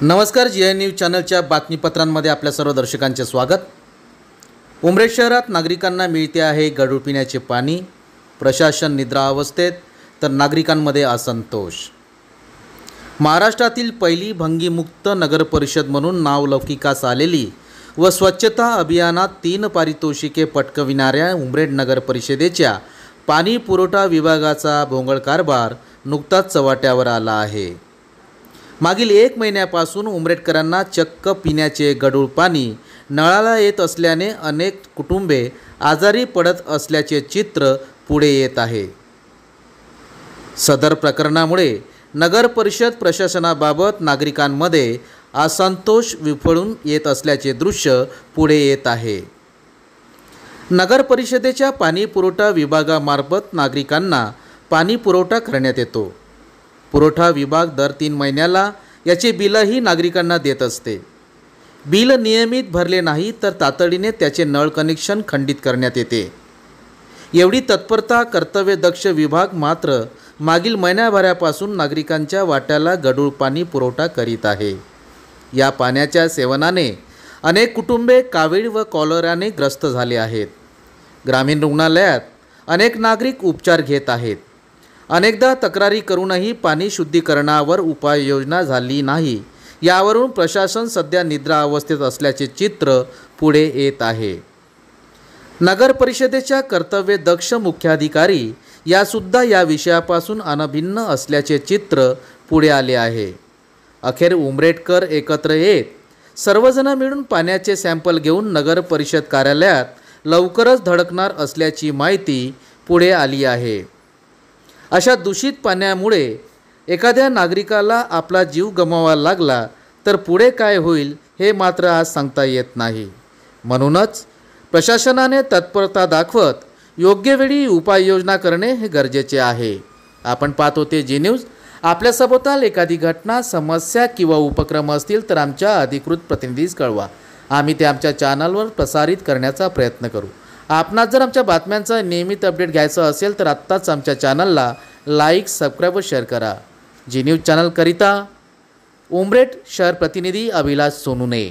नमस्कार, GI. News चॅनलच्या बातमीपत्रांमध्ये आपल्या सर्व दर्शकांचे स्वागत। उमरेड शहरात नागरिकांना मिळते आहे गढूळ पिण्याचे पाणी, प्रशासन निद्रावस्थेत तर नागरिकांमध्ये असंतोष। महाराष्ट्रातील पहिली भंगीमुक्त नगर परिषद म्हणून नावलौकिकास आलेली व स्वच्छता अभियानात 3 पारितोषिके पटकविणाऱ्या उमरेड नगर परिषदेच्या पाणी पुरवठा विभागाचा भोंगळ कारभार नुकताच चव्हाट्यावर आला आहे। मागील 1 महिन्यापासून उमरेडकरांना चक्क पिण्याचे गढूळ पाणी नळाला येत असल्याने अनेक कुटुंबे आजारी पडत असल्याचे चित्र पुढे येत आहे। सदर प्रकरणामुळे नगर परिषद प्रशासनाबाबत नागरिकांमध्ये असंतोष विफळून येत असल्याचे दृश्य पुढे येत आहे। नगर परिषदेच्या पाणी पुरवठा विभागामार्फत नागरिकांना पाणी पुरवठा करण्यात येतो। पुरवठा विभाग दर 3 महिन्याला याचे बिलही नागरिकांना देत असते। बिल नियमित भरले नाही तर तातडीने त्याचे नळ कनेक्शन खंडित करण्यात येते। एवढी तत्परता कर्तव्यदक्ष विभाग मात्र मागील महिन्याभरापासून नागरिकांच्या वाट्याला गढूळ पाणी पुरवठा करीत आहे। या पाण्याच्या सेवनाने अनेक कुटुंबे कावीळ व कॉलराने ग्रस्त झाले आहेत। ग्रामीण रुग्णालयात अनेक नागरिक उपचार घेत आहेत। अनेकदा तक्रारी करूनही पाणी शुद्धीकरणावर उपाययोजना झाली नाही। यावरून प्रशासन सध्या निद्रा अवस्थेत असल्याचे चित्र पुढे येत आहे। नगर परिषदेच्या कर्तव्यदक्ष मुख्याधिकारी यासुद्धा या विषयापासून अनभिन्न असल्याचे चित्र पुढे आले आहे। अखेर उमरेडकर एकत्र येत सर्वजण मिळून पाण्याचे सॅम्पल घेऊन नगर परिषद कार्यालयात लवकरच धडकणार असल्याची माहिती पुढे आली आहे। अशा दूषित पाण्यामुळे एखाद्या नागरिकाला आपला जीव गमवावा लागला तर पुढे काय होईल हे मात्र आज सांगता येत नाही। म्हणूनच प्रशासनाने तत्परता दाखवत योग्य वेळी उपाययोजना करणे हे गरजेचे आहे। आपण पाहत होते जी न्यूज। आपल्या सभोवताल एखादी घटना, समस्या किंवा उपक्रम असतील तर आमच्या अधिकृत प्रतिनिधीस कळवा। आम्ही ते आमच्या चॅनलवर प्रसारित करण्याचा प्रयत्न करू। आपणास जर आमच्या बातम्यांचा नियमित अपडेट घ्यायचा असेल तर आत्ताच आमच्या चॅनलला लाईक, सबस्क्राईब व शेअर करा। जी न्यूज चॅनल करिता उमरेड शहर प्रतिनिधी अभिलाष सोनुने।